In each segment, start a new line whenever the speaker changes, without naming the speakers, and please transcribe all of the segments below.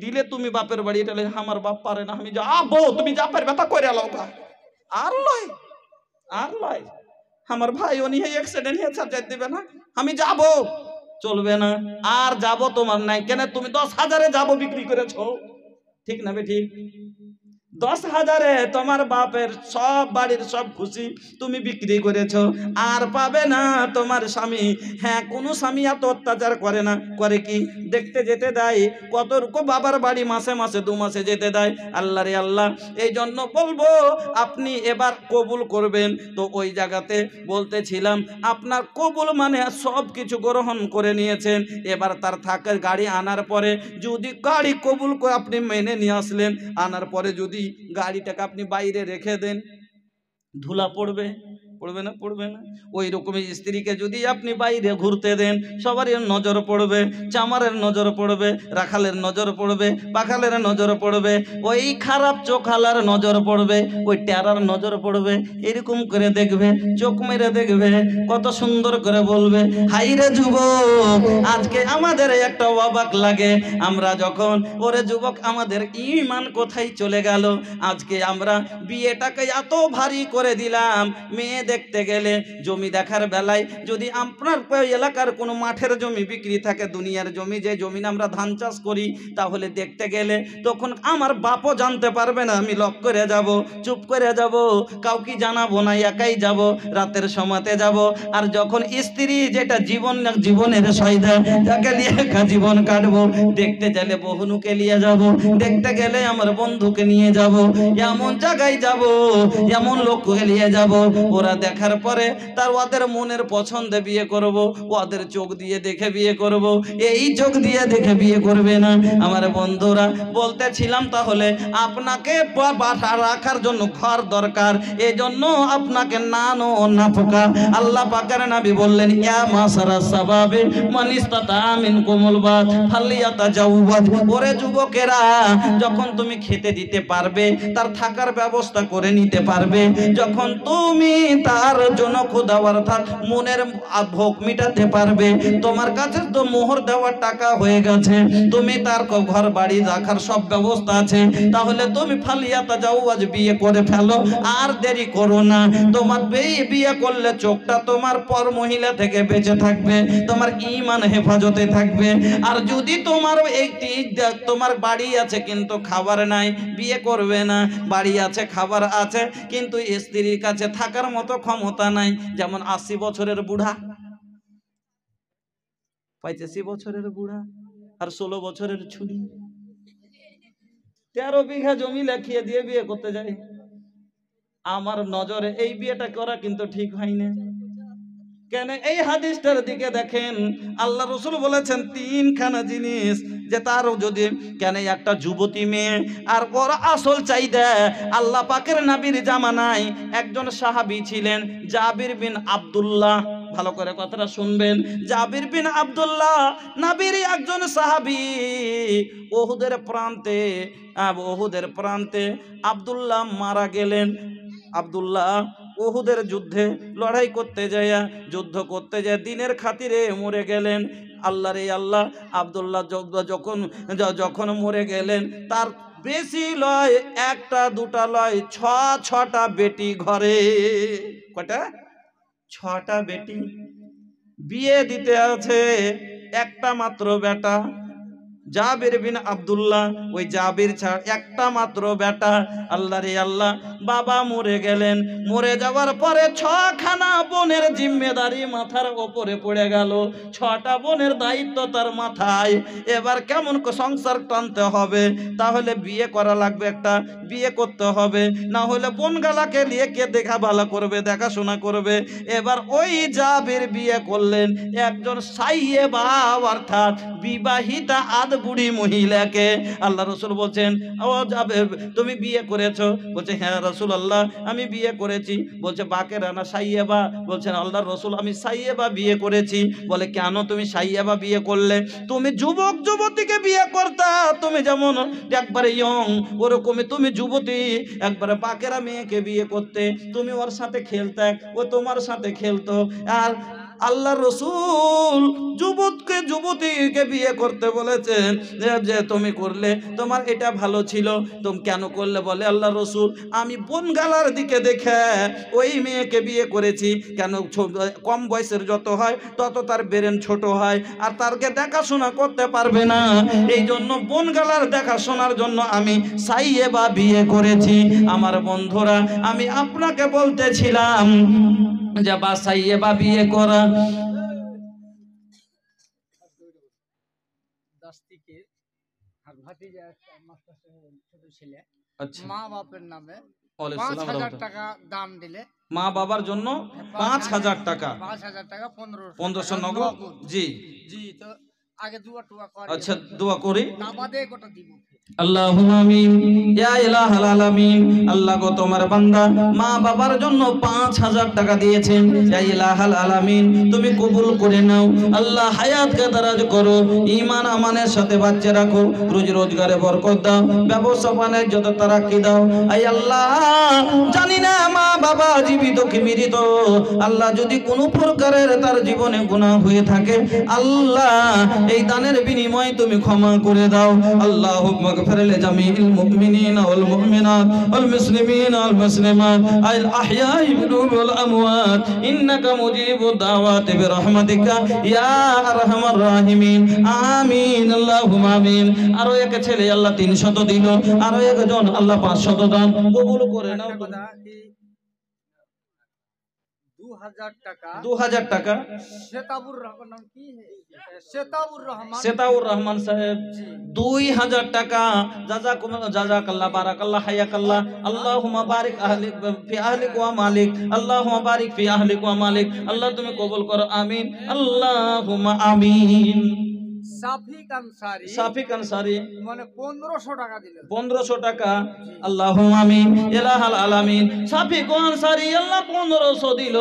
দিলে তুমি বাপের বাড়ি, এটা আমার বাপ পারে না, আমি যাবো, তুমি যাপের ব্যথা করে আলো। আর লয়, আর লয়, আমার ভাই উনি অ্যাক্সিডেন্ট হয়েছে, যেতে দিবে না, আমি যাব, চলবে না। আর যাব তোমার নাই কেন, তুমি 10,000-এ যাবো বিক্রি করেছো, ঠিক না বে ঠিক? 10,000-এ তোমার বাপের সব বাড়ির সব খুশি তুমি বিক্রি করেছো, আর পাবে না তোমার স্বামী। হ্যাঁ, কোনো স্বামী এত অত্যাচার করে না, করে কি? দেখতে যেতে দেয় কত বাবার বাড়ি, মাসে মাসে 2 মাসে যেতে দেয়। আল্লাহ রে আল্লাহ, এই জন্য বলবো আপনি এবার কবুল করবেন। তো ওই জায়গাতে বলতেছিলাম, আপনার কবুল মানে সব কিছু গ্রহণ করে নিয়েছেন, এবার তার থাকার গাড়ি আনার পরে যদি গাড়ি কবুল করে আপনি মেনে নিয়ে আসলেন, আনার পরে যদি গাড়িটাকে আপনি বাইরে রেখে দেন, ধুলা পড়বে, পড়বে না? পড়বে না? ওই রকমই স্ত্রীকে যদি আপনি বাইরে ঘুরতে দেন, সবারই নজর পড়বে, চামারের নজর পড়বে, রাখালের নজর পড়বে, পাখালের নজর পড়বে, ওই খারাপ চোখালার নজর পড়বে, ওই টেরার নজর পড়বে। এরকম করে দেখবে, চোখ মেরে দেখবে, কত সুন্দর করে বলবে, হাইরে যুবক, আজকে আমাদের একটা অবাক লাগে, আমরা যখন ওরে যুবক আমাদের ঈমান কোথায় চলে গেল, আজকে আমরা বিয়েটাকে এত ভারী করে দিলাম। মেয়ে দেখতে গেলে, জমি দেখার বেলায় যদি আপনার এলাকার কোনো মাঠের জমি বিক্রি থাকে, দুনিয়ার জমি, যে জমি আমরা ধান চাষ করি, তাহলে দেখতে গেলে তখন আমার বাপও জানতে পারবে না, আমি লক করে যাব, চুপ করে যাব, কাউকে জানাবো না, একাই যাব, রাতের সময়তে যাব। আর যখন স্ত্রী, যেটা জীবনের সয়দা, যাকে নিয়ে একা জীবন কাটবো, দেখতে গেলে বহুনুকে নিয়ে যাব, দেখতে গেলে আমার বন্ধুকে নিয়ে যাব, এমন জায়গায় যাব, এমন লোককে নিয়ে যাব, ওরা দেখার পরে তার ওদের মনের পছন্দে বিয়ে করব, ওদের চোখ দিয়ে দেখে বিয়ে করব, এই চোখ দিয়ে দেখে বিয়ে করবে না। আমার বন্ধুরা বলতেছিলাম, তাহলে আপনাকে বাসা রাখার জন্য ঘর দরকার, এজন্য আপনাকে নানো নাফকা। আল্লাহ পাকের নবী বললেন, ইয়া মাসারা সাবাবে মান ইসতাতা মিনকুমুল বাত ফালিয়াতাজাওয়াজ। ওরে যুবকেরা, যখন তুমি খেতে দিতে পারবে, তার থাকার ব্যবস্থা করে নিতে পারবে, যখন তুমি তার জন্য খোদা অর্থাৎ মনের ভোগ মিটাতে পারবে, তোমার কাছে তো মোহর দেওয়ার টাকা হয়ে গেছে, তুমি তার ঘর বাড়ি রাখার সব ব্যবস্থা আছে, তাহলে তুমি ফালিয়াতাজাওয়াজ, বিয়ে করে ফেলো, আর দেরি করো না। তোমার বিয়ে করলে চোখটা তোমার পর মহিলা থেকে বেঁচে থাকবে, তোমার ঈমান হেফাজতে থাকবে। আর যদি তোমার একটি তোমার বাড়ি আছে কিন্তু খাবার নাই, বিয়ে করবে না, বাড়ি আছে খাবার আছে কিন্তু স্ত্রীর কাছে থাকার মতো ক্ষমতা নাই, যেমন 80 বছরের বুড়া, 85 বছরের বুড়া আর 16 বছরের ছুরি, 13 বিঘা জমি লেখিয়ে দিয়ে বিয়ে করতে যায়। আমার নজরে এই বিয়েটা করা কিন্তু ঠিক হয় না। কেন? এই হাদিসটার দিকে দেখেন, আল্লাহ রসুল বলেছেন 3খানা জিনিস, যে তার যদি কেন একটা যুবতী মেয়ে, আর ওর আসল চাহিদা, আল্লাহ পাকের নবীর জামানায় একজন সাহাবী ছিলেন, জাবির বিন আব্দুল্লাহ, ভালো করে কথাটা শুনবেন, জাবির বিন আব্দুল্লাহ নবীর একজন সাহাবী। ওহুদের প্রান্তে আব্দুল্লাহ মারা গেলেন। আব্দুল্লাহ ওহুদের যুদ্ধে লড়াই করতে যায়, যুদ্ধ করতে যায় দিনের খাতিরে মরে গেলেন। আল্লাহ রে আল্লাহ, আব্দুল্লাহ যখন মরে গেলেন, তার বেশি লয়, একটা দুটা লয়, 6টা বেটি ঘরে। কটা? 6টা বেটি। বিয়ে দিতে আছে একটা মাত্র বেটা, জাবির বিন আব্দুল্লাহ, ওই জাবির ছাড় একটা মাত্র বেটা। আল্লাহ রে আল্লাহ, বাবা মরে গেলেন, মরে যাওয়ার পরে 6খানা বোনের জিম্মেদারি মাথার ওপরে পড়ে গেল, 6টা বোনের দায়িত্ব তার মাথায়। এবার কেমন সংসার টানতে হবে? তাহলে বিয়ে করা লাগবে, একটা বিয়ে করতে হবে, না হলে বোনগালাকে নিয়ে কে ভালো করবে, দেখাশোনা করবে। এবার ওই জাবির বিয়ে করলেন একজন সাইয়েবা, অর্থাৎ বিবাহিতা আদ বুড়ি মহিলাকে। আল্লাহ রসুল বলছেন, ও জাবির, তুমি বিয়ে করেছো? বলছে, হ্যাঁ রাসূলুল্লাহ, আমি বিয়ে করেছি। বলছে, বাকেরা না সাইয়েবা? বলছেন, আল্লাহ রসুল, আমি সাইয়েবা বিয়ে করেছি। বলে, কেন তুমি সাইয়েবা বিয়ে করলে? তুমি যুবক যুবতীকে বিয়ে করতা, তুমি যেমন একবারে ইয়ং, ওরকমই তুমি যুবতী একবারে বাকেরা মেয়েকে বিয়ে করতে, তুমি ওর সাথে খেলতে, ও তোমার সাথে খেলতো। আর আল্লাহ রসুল যুবতীকে বিয়ে করতে বলেছেন যে তুমি করলে তোমার এটা ভালো ছিল, তুমি কেন করলে? বলে আল্লাহ রসুল আমি বনগালার দিকে দেখে ওই মেয়েকে বিয়ে করেছি। কেন? কম বয়সের যত হয় তত তার ব্রেন ছোট হয় আর তারকে দেখাশোনা করতে পারবে না, এই জন্য বনগালার দেখাশোনার জন্য আমি সাইয়েবা বিয়ে করেছি। আমার বন্ধুরা, আমি আপনাকে বলতেছিলাম যে বা সাইয়েবা বিয়ে করা
মা বাপের নামে 5,000 টাকা দান দিলে,
মা বাবার জন্য 5,000 টাকা,
5,000 টাকা
1500 নগদ। জি
জি, তো আগে দুয়া টুয়া করে,
আচ্ছা দোয়া করি।
না বাদে কত দিব?
আল্লাহুম্মা আমিন ইয়া ইলাহাল আলামিন। আল্লাহ গো তোমার বান্দা মা বাবার জন্য 5,000 টাকা দিয়েছেন, ইয়া ইলাহাল আলামিন তুমি কবুল করে নাও। আল্লাহ হায়াতকে দারাজ করো, ঈমান আমানের সাথে বাঁচিয়ে রাখো, রুজি রোজগারে বরকত দাও, ব্যবসা বাণিজ্যত তারাক্কি দাও। আয় আল্লাহ, জানি না মা বাবা জীবিত কি মৃত, আল্লাহ যদি কোনো প্রকারের তার জীবনে গুনাহ হয়ে থাকে আল্লাহ এই দানের বিনিময়ে তুমি ক্ষমা করে দাও। আল্লাহুম্মা اغفر لجميع المؤمنين والمؤمنات والمسلمين والمسلمات الأحياء منهم والأموات إنك مجيب الدعوات برحمتك يا أرحم الراحمين آمين اللهم آمين। আরো এক ছেলে আল্লাহ 300 দিল, আরো একজন আল্লাহ 500 দান কবুল করে নাও।
2,000 টাকা
2,000 টাকা
শেতাবুর রহমান, নাম কি?
শেতাউর রহমান সাহেব 2,000 টাকা। জাযাকাল্লাহ বারাকাল্লাহ হায়াকাল্লাহ। আল্লাহুম্মা বারিক ফি আহলিক ওয়া মালিক, আল্লাহুম্মা বারিক ফি আহলিক ওয়া মালিক। আল্লাহ তুমি কবুল করো, আমিন আল্লাহুম্মা আমিন। সাফিক আনসারী
মানে 1500 টাকা দিল,
1500 টাকা। আল্লাহুম্মা আমিন ইলাহাল আলামিন। সাফিক আনসারী আল্লাহ 1500 দিল।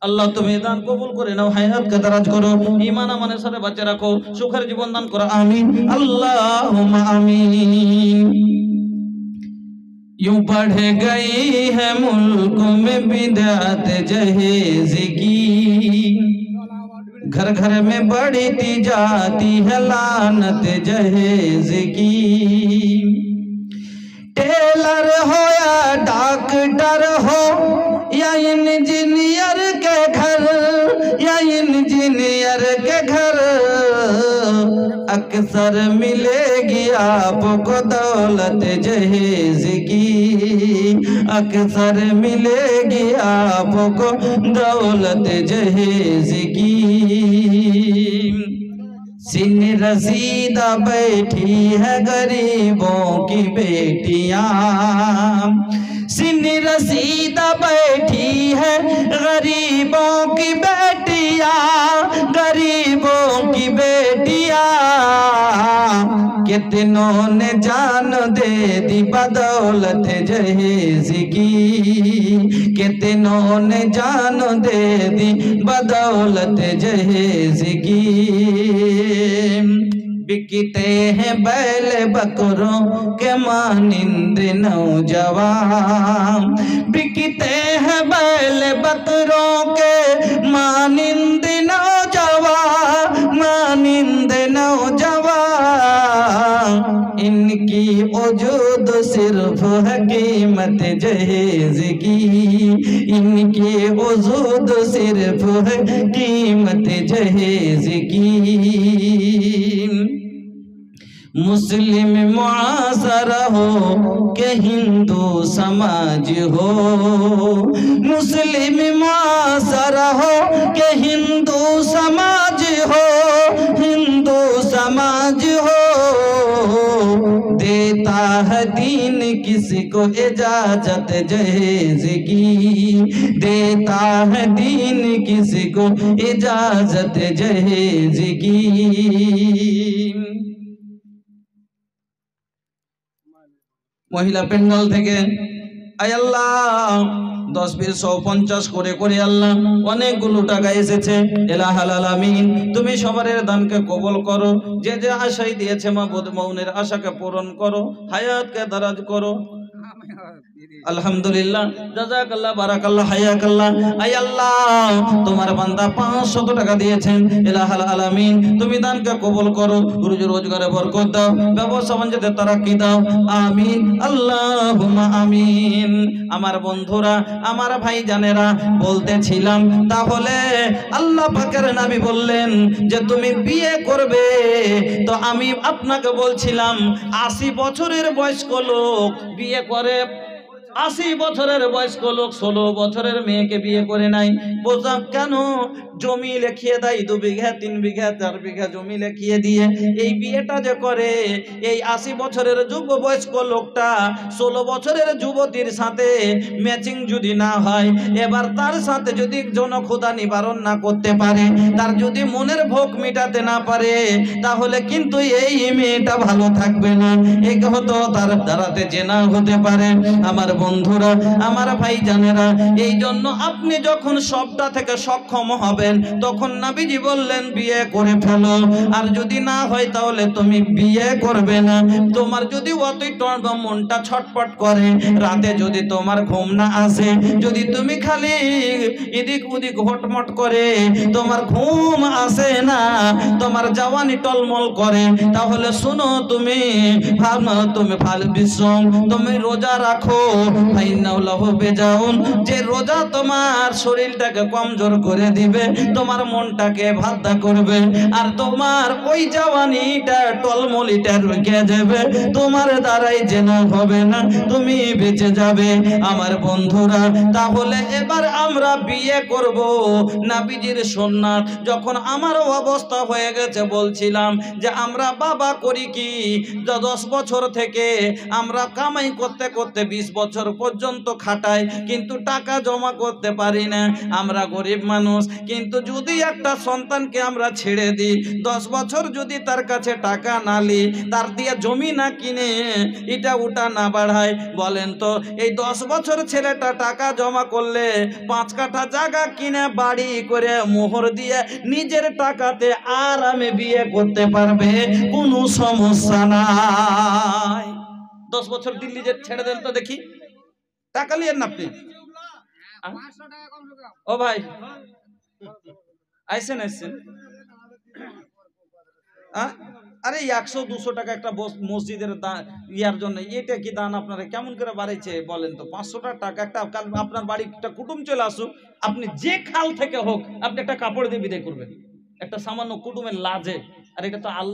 আল্লাহ তুমি দান কবুল করে নাও, হায়াতকে দারাজ করো, ঈমান আমানের সাথে বাঁচিয়ে রাখো, সুখের জীবন দান করো, আমিন আল্লাহুম্মা আমিন। यूं बढ़ गई है मुल्क में बिदअत जहेज की, घर घर में बढ़ती जाती है लानत जहेज की। टेलर हो या डॉक्टर हो या इंजीनियर के घर, या इंजीनियर के घर अक्सर मिलेगी आपको दौलत जहेज की, अक्सर मिलेगी आपको दौलत जहेज की। सिन रसीदा बैठी है गरीबों की बेटियां, सिन रसीदा बैठी है गरीबों की बेटियां, गरीबों की बेटियां। कितनों ने जान दे दी बदौलत जहेज की, कितनों ने जान दे दी बदौलत जहेज की। बिकते हैं बैल बकरों के मानिंद नौजवान, बिकते हैं बैल बकरों के मानिंद नौजवान, मानिंद नौजवान। इनकी वजूद सिर्फ है कीमत जहेज की, इनकी वजूद सिर्फ है कीमत जहेज की। मुस्लिम मुआसरा हो के हिंदू समाज हो, मुस्लिम मुआसरा हो के हिंदू समाज हो, हिंदू समाज हो। देता है दीन किसी को इजाजत जहेज की, देता है दीन किसी को इजाजत जहेज की। মহিলা প্যান্ডেল থেকে আয় আল্লাহ 10 20 100 50 করে করে আল্লাহ অনেকগুলো টাকা এসেছে। ইলাহাল আলামিন তুমি সবার দানকে কবুল করো, যে যে আশাই দিয়েছে মাবুদ মৌনের আশাকে পূরণ করো, হায়াতকে দারাজ করো। আলহামদুলিল্লাহ, জাযাকাল্লাহ, বারাকাল্লাহ, হায়াকাল্লাহ। আয় আল্লাহ, তোমার বান্দা 500 টাকা দিয়েছেন, ইলাহাল আলামিন তুমি দানকে কবুল করো, রুজি রোজগারে বরকত দাও, ব্যবসা বাণিজ্যে তারাক্কি দাও, আমিন আল্লাহুম্মা আমিন। আমার বন্ধুরা, আমার ভাইজানেরা, বলতেছিলাম তাহলে আল্লাহ পাকের নবী বললেন যে তুমি বিয়ে করবে, তো আমি আপনাকে বলছিলাম 80 বছরের বয়স্ক লোক বিয়ে করে, 80 বছরের বয়স্ক লোক 16 বছরের মেয়েকে বিয়ে করে নাই। বললাম কেন? জমি লিখিয়ে দেয় 2 বিঘা 3 বিঘা 4 বিঘা জমি লিখিয়ে দিয়ে এই বিয়েটা যে করে, এই 80 বছরের যুব বয়স্ক লোকটা 16 বছরের যুবতীর সাথে ম্যাচিং যদি না হয়, এবার তার সাথে যদি জনক্ষুধা নিবারণ না করতে পারে, তার যদি মনের ভোগ মেটাতে না পারে, তাহলে কিন্তু এই মেয়েটা ভালো থাকবে না, এই হতো তার দ্বারাতে জেনা হতে পারে। আমার বন্ধুরা, আমার ভাইজানেরা, এই জন্য আপনি যখন সবটা থেকে সক্ষম হবেন, তখন নবীজি বললেন বিয়ে করে ফেলো। আর যদি না হয় তাহলে তুমি বিয়ে করবে না। তোমার যদি অতই মনটা ছটপট করে, রাতে যদি তোমার ঘুম না আসে, যদি তুমি খালি এদিক ওদিক ঘটমট করে, তোমার ঘুম আসে না, তোমার জওয়ানি টলমল করে, তাহলে শুনো, তুমি ভালো বিশ্রাম, তুমি রোজা রাখো, যে রোজা তোমার শরীরটাকে কমজোর করে দিবে, তোমার মনটাকে ভাদ্দা করবে, আর তোমার ওই জওয়ানিটা টলমলিটা রুকে যাবে, তোমার দ্বারাই যেন হবে না, তুমি বেঁচে যাবে। আমার বন্ধুরা, তাহলে এবার আমরা বিয়ে করব নবীজির সুন্নাত। যখন আমারও অবস্থা হয়ে গেছে, বলছিলাম যে আমরা বাবা করি কি, 10 বছর থেকে আমরা কামাই করতে করতে 20 বছর পর্যন্ত খাটাই, কিন্তু টাকা জমা করতে পারি না। আমরা গরিব মানুষ, কিন্তু যদি একটা সন্তানকে আমরা ছেড়ে দিই, 10 বছর যদি তার কাছে টাকা না লি, তার দিয়ে জমি না কিনে, এটা ওটা না বাড়ায়, বলেন তো এই 10 বছর ছেলেটা টাকা জমা করলে 5 কাঠা জায়গা কিনে বাড়ি করে মোহর দিয়ে নিজের টাকাতে আরামে বিয়ে করতে পারবে, কোনো সমস্যা নাই। 10 বছর দিল্লি যে ছেড়ে দেন তো দেখি, টাকা লিয়েন না আপনি। ও ভাই, আইসেন আইসেন। আরে 100-200 টাকা একটা মসজিদের ইয়ার জন্য, এটা কি দান আপনারা কেমন করে বাড়াইছে বলেন তো? 500 টাকা একটা, আপনার বাড়ি একটা কুটুম চলে আসুক, আপনি যে খাল থেকে হোক, আপনি একটা কাপড় দিয়ে বিদায় করবেন, একটা সামান্য কুটুমের লাজে। আর এটা তো আল্লাহ